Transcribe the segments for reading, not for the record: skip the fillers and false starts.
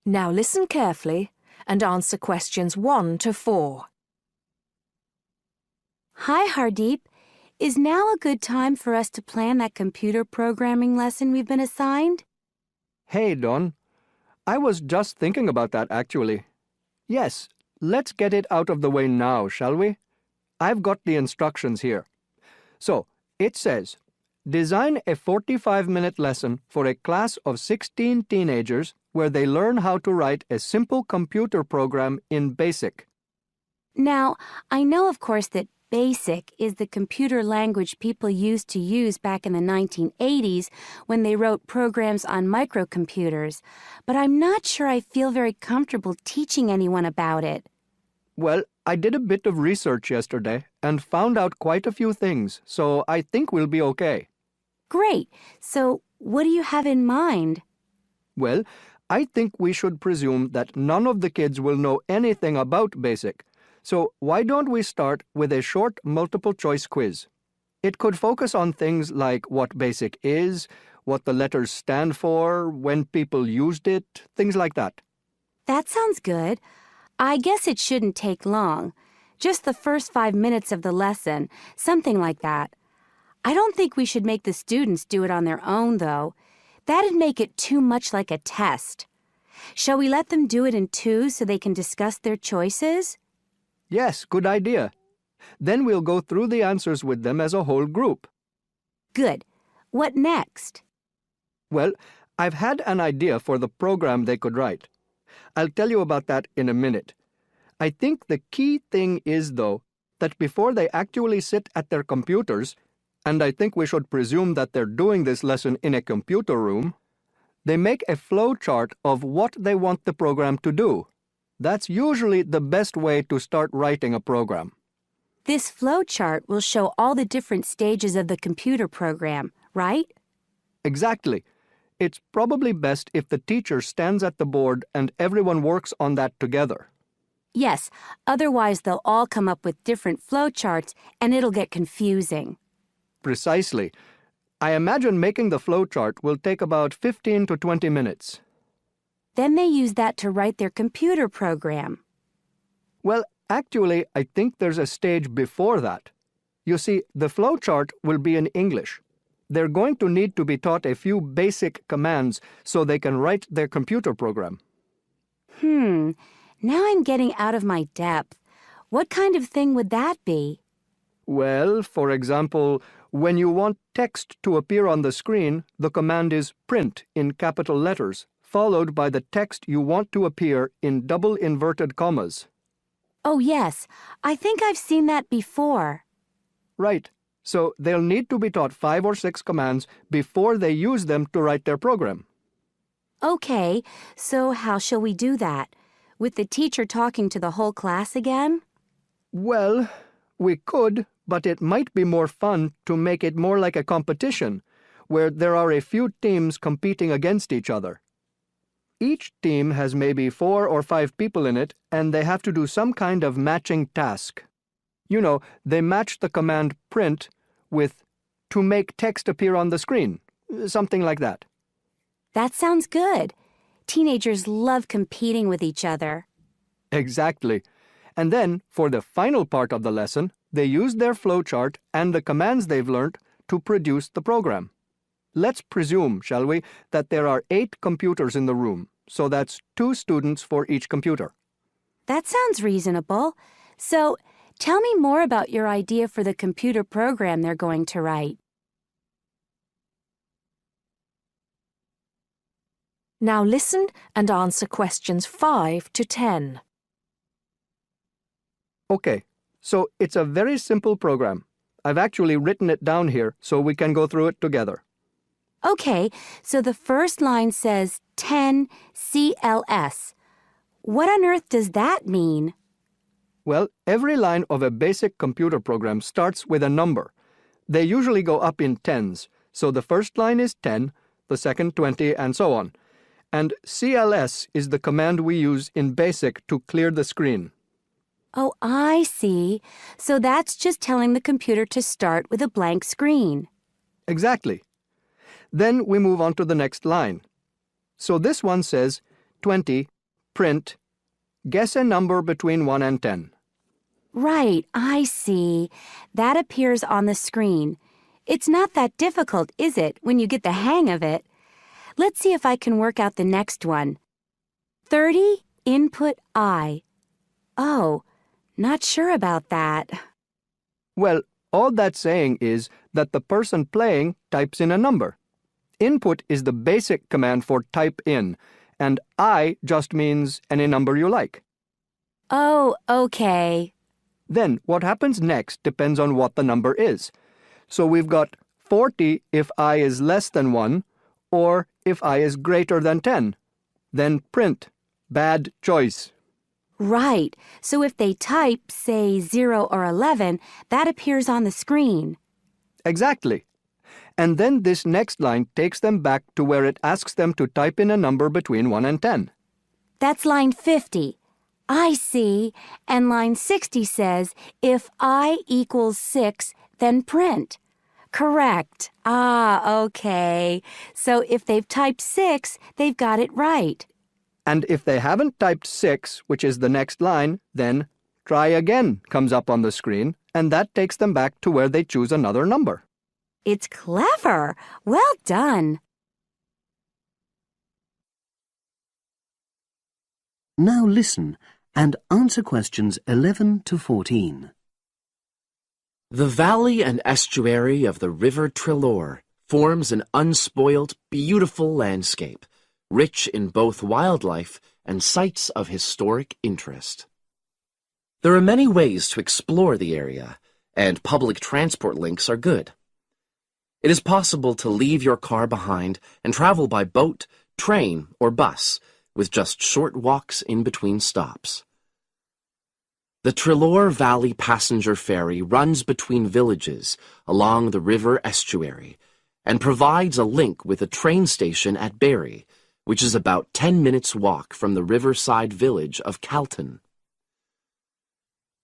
Now listen carefully and answer questions 1 to 4. Hi, Hardeep. Is now a good time for us to plan that computer programming lesson we've been assigned? Hey, Dawn. I was just thinking about that, actually. Yes, let's get it out of the way now, shall we? I've got the instructions here. So, it says, design a 45-minute lesson for a class of 16 teenagers where they learn how to write a simple computer program in BASIC. Now, I know, of course, that BASIC is the computer language people used to use back in the 1980s when they wrote programs on microcomputers, but I'm not sure I feel very comfortable teaching anyone about it. Well, I did a bit of research yesterday and found out quite a few things, so I think we'll be okay. Great. So, what do you have in mind? Well, I think we should presume that none of the kids will know anything about BASIC. So why don't we start with a short multiple-choice quiz? It could focus on things like what BASIC is, what the letters stand for, when people used it, things like that. That sounds good. I guess it shouldn't take long. Just the first 5 minutes of the lesson, something like that. I don't think we should make the students do it on their own, though. That'd make it too much like a test. Shall we let them do it in twos so they can discuss their choices? Yes, good idea. Then we'll go through the answers with them as a whole group. Good. What next? Well, I've had an idea for the program they could write. I'll tell you about that in a minute. I think the key thing is, though, that before they actually sit at their computers, and I think we should presume that they're doing this lesson in a computer room, they make a flow chart of what they want the program to do. That's usually the best way to start writing a program. This flow chart will show all the different stages of the computer program, right? Exactly. It's probably best if the teacher stands at the board and everyone works on that together. Yes, otherwise they'll all come up with different flow charts and it'll get confusing. Precisely. I imagine making the flow chart will take about 15 to 20 minutes. Then they use that to write their computer program. Well, actually, I think there's a stage before that. You see, the flow chart will be in English. They're going to need to be taught a few basic commands so they can write their computer program. Now I'm getting out of my depth. What kind of thing would that be? Well, for example, when you want text to appear on the screen, the command is print in capital letters, followed by the text you want to appear in double inverted commas. Oh, yes. I think I've seen that before. Right. So they'll need to be taught 5 or 6 commands before they use them to write their program. Okay, so how shall we do that? With the teacher talking to the whole class again? Well, we could, but it might be more fun to make it more like a competition, where there are a few teams competing against each other. Each team has maybe 4 or 5 people in it, and they have to do some kind of matching task. You know, they match the command print with to make text appear on the screen, something like that. That sounds good. Teenagers love competing with each other. Exactly. And then, for the final part of the lesson, they use their flowchart and the commands they've learned to produce the program. Let's presume, shall we, that there are 8 computers in the room, so that's 2 students for each computer. That sounds reasonable. So, tell me more about your idea for the computer program they're going to write. Now listen and answer questions 5 to 10. Okay, so it's a very simple program. I've actually written it down here so we can go through it together. Okay, so the first line says 10 CLS. What on earth does that mean? Well, every line of a basic computer program starts with a number. They usually go up in tens, so the first line is 10, the second 20, and so on. And CLS is the command we use in BASIC to clear the screen. Oh, I see. So that's just telling the computer to start with a blank screen. Exactly. Then we move on to the next line. So this one says 20 print, guess a number between 1 and 10. Right, I see. That appears on the screen. It's not that difficult, is it, when you get the hang of it? Let's see if I can work out the next one. 30, input I. Oh, not sure about that. Well, all that's saying is that the person playing types in a number. Input is the basic command for type in, and I just means any number you like. Oh, okay. Then what happens next depends on what the number is. So we've got 40 if I is less than 1, or if I is greater than 10. Then print. Bad choice. Right, so if they type, say, 0 or 11, that appears on the screen. Exactly. And then this next line takes them back to where it asks them to type in a number between 1 and 10. That's line 50. I see. And line 60 says, if I equals 6, then print. Correct. Ah, okay. So if they've typed 6, they've got it right. And if they haven't typed 6, which is the next line, then try again comes up on the screen, and that takes them back to where they choose another number. It's clever. Well done. Now listen and answer questions 11 to 14. The valley and estuary of the River Trelor forms an unspoilt, beautiful landscape, rich in both wildlife and sites of historic interest. There are many ways to explore the area, and public transport links are good. It is possible to leave your car behind and travel by boat, train, or bus, with just short walks in between stops. The Trelor Valley Passenger Ferry runs between villages along the river estuary and provides a link with a train station at Barry, which is about 10 minutes' walk from the riverside village of Calton.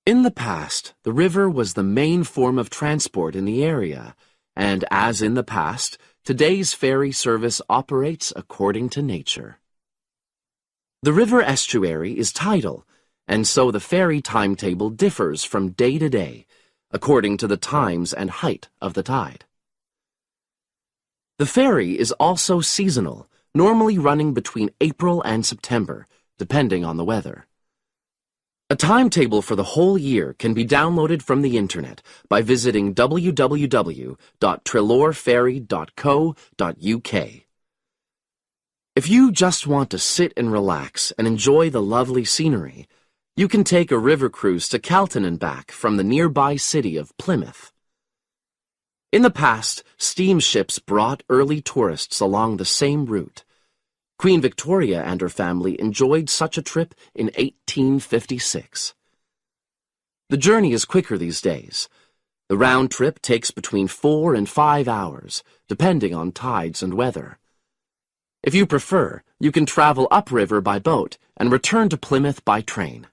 In the past, the river was the main form of transport in the area, and as in the past, today's ferry service operates according to nature. The river estuary is tidal, and so the ferry timetable differs from day to day, according to the times and height of the tide. The ferry is also seasonal, normally running between April and September, depending on the weather. A timetable for the whole year can be downloaded from the internet by visiting www.trelorferry.co.uk. If you just want to sit and relax and enjoy the lovely scenery, you can take a river cruise to Calton and back from the nearby city of Plymouth. In the past, steamships brought early tourists along the same route. Queen Victoria and her family enjoyed such a trip in 1856. The journey is quicker these days. The round trip takes between 4 and 5 hours, depending on tides and weather. If you prefer, you can travel upriver by boat and return to Plymouth by train.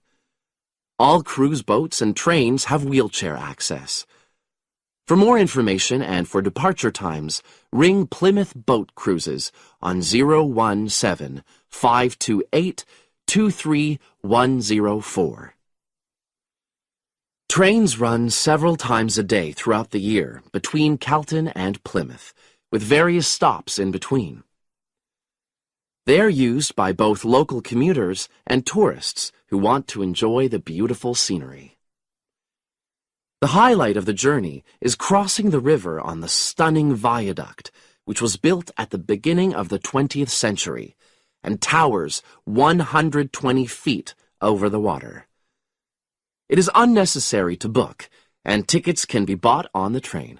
All cruise boats and trains have wheelchair access. For more information and for departure times, ring Plymouth Boat Cruises on 017-528-23104. Trains run several times a day throughout the year between Calton and Plymouth, with various stops in between. They are used by both local commuters and tourists who want to enjoy the beautiful scenery. The highlight of the journey is crossing the river on the stunning viaduct, which was built at the beginning of the 20th century and towers 120 feet over the water. It is unnecessary to book, and tickets can be bought on the train.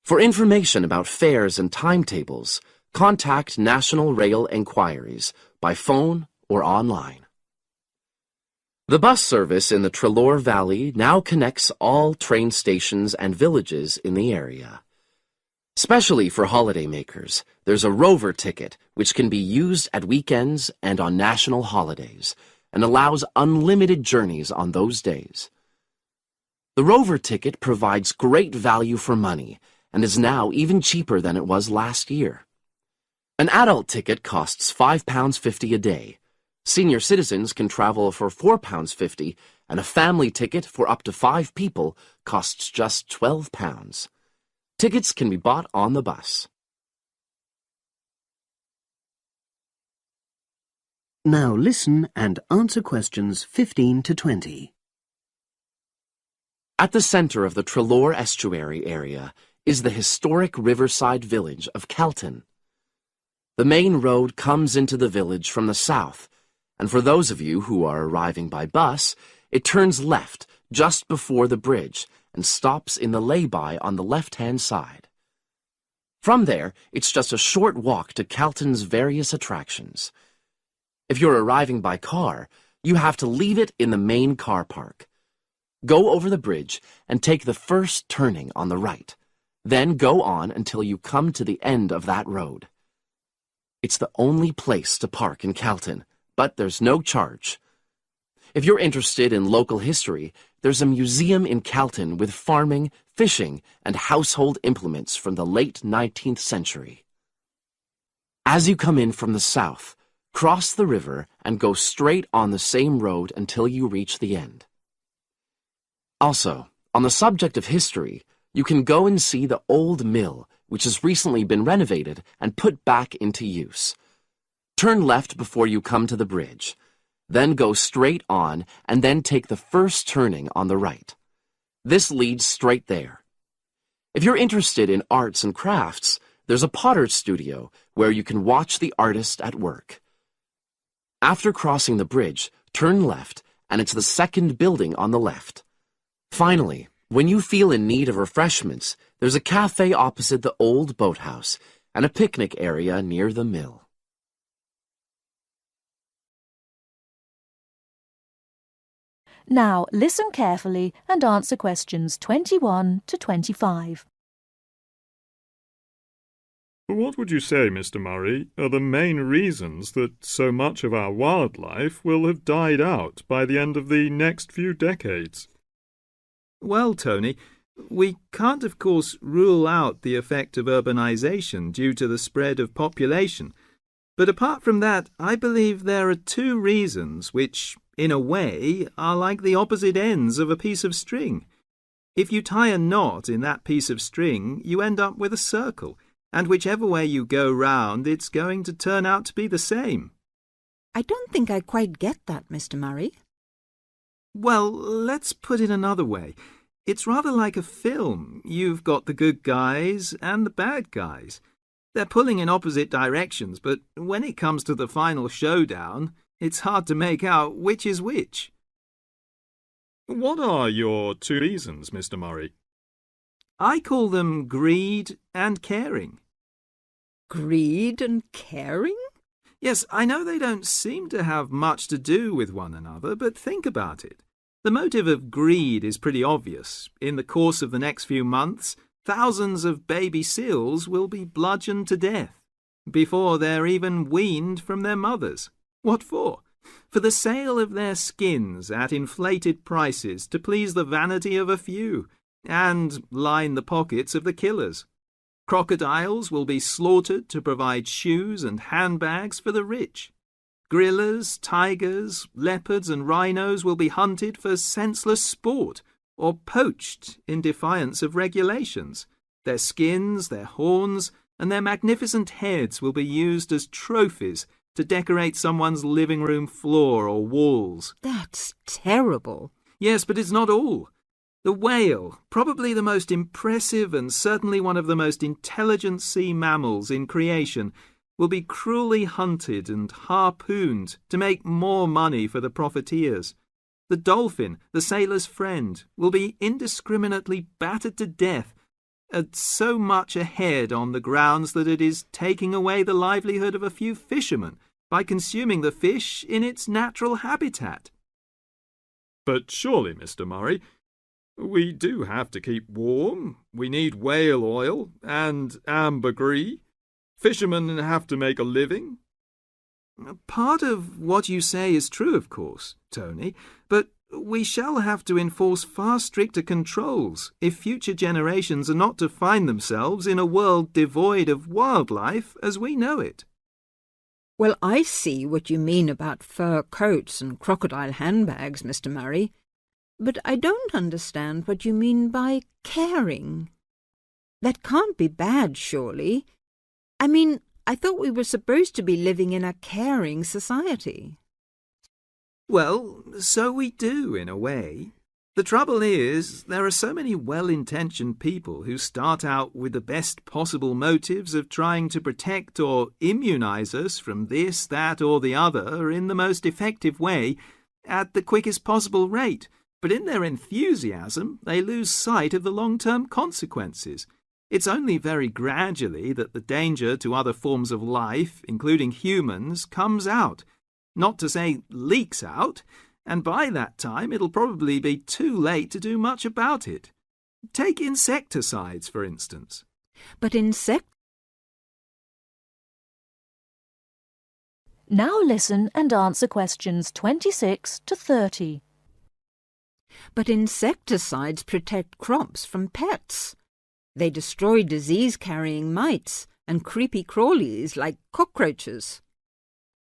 For information about fares and timetables, contact National Rail Enquiries by phone or online. The bus service in the Trelor Valley now connects all train stations and villages in the area. Especially for holidaymakers, there's a Rover ticket which can be used at weekends and on national holidays and allows unlimited journeys on those days. The Rover ticket provides great value for money and is now even cheaper than it was last year. An adult ticket costs £5.50 a day, Senior citizens can travel for £4.50, and a family ticket for up to 5 people costs just £12. Tickets can be bought on the bus. Now listen and answer questions 15 to 20. At the center of the Treloar Estuary area is the historic riverside village of Calton. The main road comes into the village from the south, and for those of you who are arriving by bus, it turns left just before the bridge and stops in the lay-by on the left-hand side. From there, it's just a short walk to Calton's various attractions. If you're arriving by car, you have to leave it in the main car park. Go over the bridge and take the first turning on the right. Then go on until you come to the end of that road. It's the only place to park in Calton, but there's no charge. If you're interested in local history, there's a museum in Calton with farming, fishing, and household implements from the late 19th century. As you come in from the south, cross the river and go straight on the same road until you reach the end. Also, on the subject of history, you can go and see the old mill, which has recently been renovated and put back into use. Turn left before you come to the bridge. Then go straight on and then take the first turning on the right. This leads straight there. If you're interested in arts and crafts, there's a potter's studio where you can watch the artist at work. After crossing the bridge, turn left, and it's the second building on the left. Finally, when you feel in need of refreshments, there's a cafe opposite the old boathouse and a picnic area near the mill. Now listen carefully and answer questions 21 to 25. What would you say, Mr. Murray, are the main reasons that so much of our wildlife will have died out by the end of the next few decades? Well, Tony, we can't of course rule out the effect of urbanization due to the spread of population. But apart from that, I believe there are two reasons which, in a way, are like the opposite ends of a piece of string. If you tie a knot in that piece of string, you end up with a circle, and whichever way you go round, it's going to turn out to be the same. I don't think I quite get that, Mr. Murray. Well, let's put it another way. It's rather like a film. You've got the good guys and the bad guys. They're pulling in opposite directions, but when it comes to the final showdown, it's hard to make out which is which. What are your two reasons, Mr. Murray? I call them greed and caring. Greed and caring? Yes, I know they don't seem to have much to do with one another, but think about it. The motive of greed is pretty obvious. In the course of the next few months, thousands of baby seals will be bludgeoned to death before they're even weaned from their mothers. What for? For the sale of their skins at inflated prices to please the vanity of a few and line the pockets of the killers. Crocodiles will be slaughtered to provide shoes and handbags for the rich. Gorillas, tigers, leopards and rhinos will be hunted for senseless sport or poached in defiance of regulations. Their skins, their horns, and their magnificent heads will be used as trophies to decorate someone's living room floor or walls. That's terrible. Yes, but it's not all. The whale, probably the most impressive and certainly one of the most intelligent sea mammals in creation, will be cruelly hunted and harpooned to make more money for the profiteers. The dolphin, the sailor's friend, will be indiscriminately battered to death at so much a head on the grounds that it is taking away the livelihood of a few fishermen by consuming the fish in its natural habitat. But surely, Mr. Murray, we do have to keep warm. We need whale oil and ambergris. Fishermen have to make a living. Part of what you say is true, of course, Tony, but we shall have to enforce far stricter controls if future generations are not to find themselves in a world devoid of wildlife as we know it. Well, I see what you mean about fur coats and crocodile handbags, Mr. Murray, but I don't understand what you mean by caring. That can't be bad, surely. I mean, I thought we were supposed to be living in a caring society. Well, so we do, in a way. The trouble is, there are so many well-intentioned people who start out with the best possible motives of trying to protect or immunize us from this, that, or the other in the most effective way at the quickest possible rate. But in their enthusiasm, they lose sight of the long-term consequences. It's only very gradually that the danger to other forms of life, including humans, comes out. Not to say leaks out, and by that time it'll probably be too late to do much about it. Take insecticides, for instance. But Now listen and answer questions 26 to 30. But insecticides protect crops from pests. They destroy disease-carrying mites and creepy crawlies like cockroaches.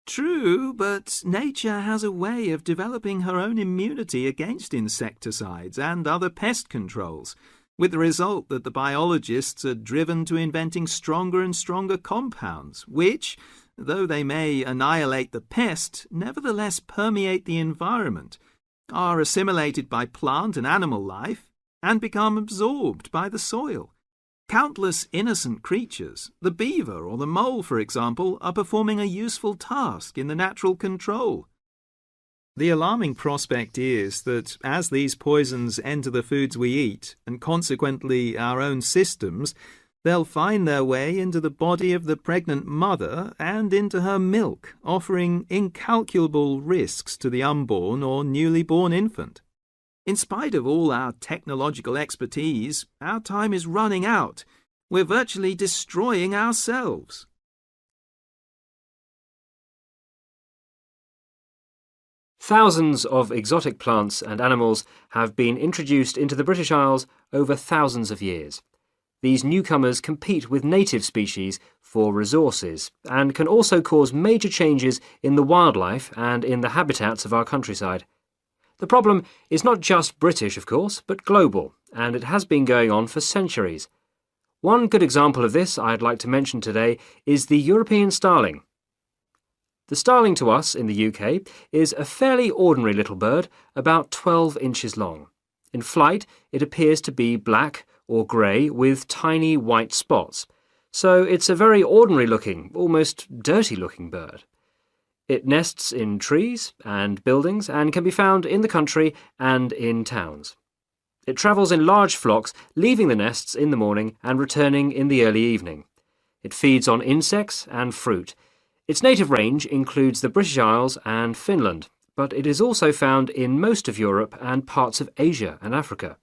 True, but nature has a way of developing her own immunity against insecticides and other pest controls, with the result that the biologists are driven to inventing stronger and stronger compounds, which, though they may annihilate the pest, nevertheless permeate the environment, are assimilated by plant and animal life, and become absorbed by the soil. Countless innocent creatures, the beaver or the mole, for example, are performing a useful task in the natural control. The alarming prospect is that as these poisons enter the foods we eat, and consequently our own systems, they'll find their way into the body of the pregnant mother and into her milk, offering incalculable risks to the unborn or newly born infant. In spite of all our technological expertise, our time is running out. We're virtually destroying ourselves. Thousands of exotic plants and animals have been introduced into the British Isles over thousands of years. These newcomers compete with native species for resources and can also cause major changes in the wildlife and in the habitats of our countryside. The problem is not just British, of course, but global, and it has been going on for centuries. One good example of this I'd like to mention today is the European starling. The starling to us in the UK is a fairly ordinary little bird, about 12 inches long. In flight, it appears to be black or grey with tiny white spots, so it's a very ordinary-looking, almost dirty-looking bird. It nests in trees and buildings and can be found in the country and in towns. It travels in large flocks, leaving the nests in the morning and returning in the early evening. It feeds on insects and fruit. Its native range includes the British Isles and Finland, but it is also found in most of Europe and parts of Asia and Africa.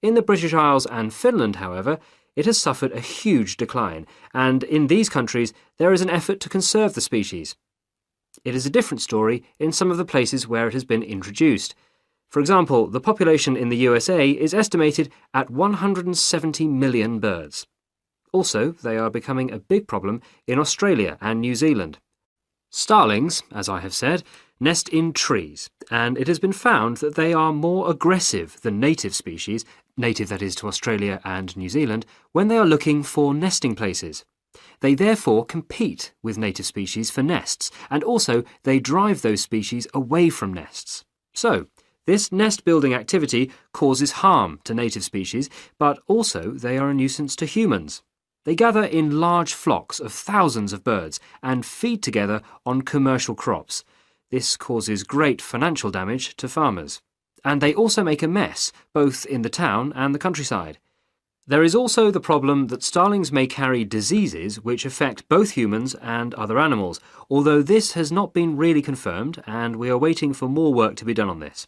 In the British Isles and Finland, however, it has suffered a huge decline, and in these countries there is an effort to conserve the species. It is a different story in some of the places where it has been introduced. For example, the population in the USA is estimated at 170 million birds. Also, they are becoming a big problem in Australia and New Zealand. Starlings, as I have said, nest in trees, and it has been found that they are more aggressive than native species, native that is to Australia and New Zealand, when they are looking for nesting places. They therefore compete with native species for nests, and also they drive those species away from nests. So, this nest-building activity causes harm to native species, but also they are a nuisance to humans. They gather in large flocks of thousands of birds and feed together on commercial crops. This causes great financial damage to farmers. And they also make a mess, both in the town and the countryside. There is also the problem that starlings may carry diseases which affect both humans and other animals, although this has not been really confirmed and we are waiting for more work to be done on this.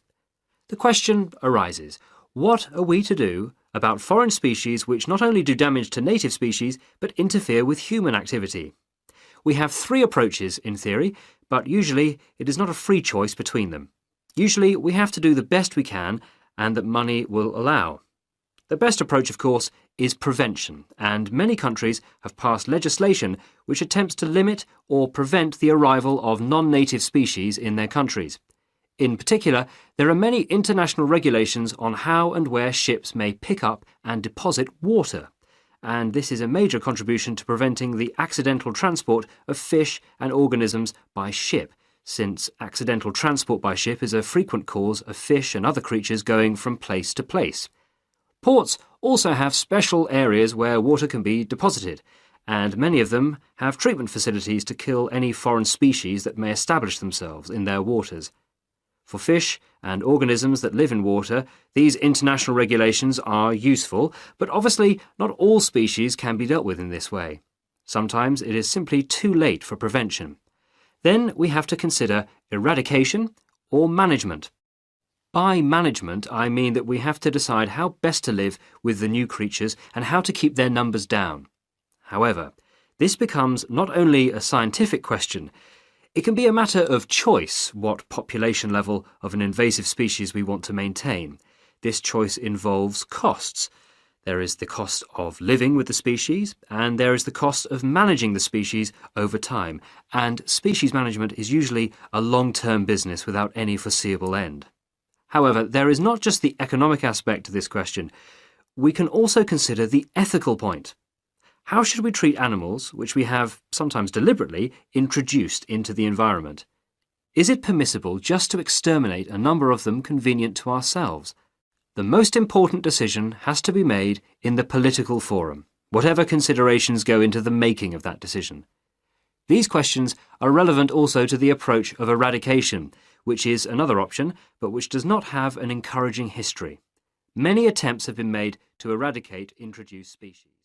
The question arises, what are we to do about foreign species which not only do damage to native species but interfere with human activity? We have three approaches in theory, but usually it is not a free choice between them. Usually we have to do the best we can and that money will allow. The best approach, of course, is prevention, and many countries have passed legislation which attempts to limit or prevent the arrival of non-native species in their countries. In particular, there are many international regulations on how and where ships may pick up and deposit water, and this is a major contribution to preventing the accidental transport of fish and organisms by ship, since accidental transport by ship is a frequent cause of fish and other creatures going from place to place. Ports also have special areas where water can be deposited, and many of them have treatment facilities to kill any foreign species that may establish themselves in their waters. For fish and organisms that live in water, these international regulations are useful, but obviously not all species can be dealt with in this way. Sometimes it is simply too late for prevention. Then we have to consider eradication or management. By management, I mean that we have to decide how best to live with the new creatures and how to keep their numbers down. However, this becomes not only a scientific question, it can be a matter of choice what population level of an invasive species we want to maintain. This choice involves costs. There is the cost of living with the species, and there is the cost of managing the species over time, and species management is usually a long-term business without any foreseeable end. However, there is not just the economic aspect to this question. We can also consider the ethical point. How should we treat animals which we have, sometimes deliberately, introduced into the environment? Is it permissible just to exterminate a number of them convenient to ourselves? The most important decision has to be made in the political forum, whatever considerations go into the making of that decision. These questions are relevant also to the approach of eradication, which is another option, but which does not have an encouraging history. Many attempts have been made to eradicate introduced species.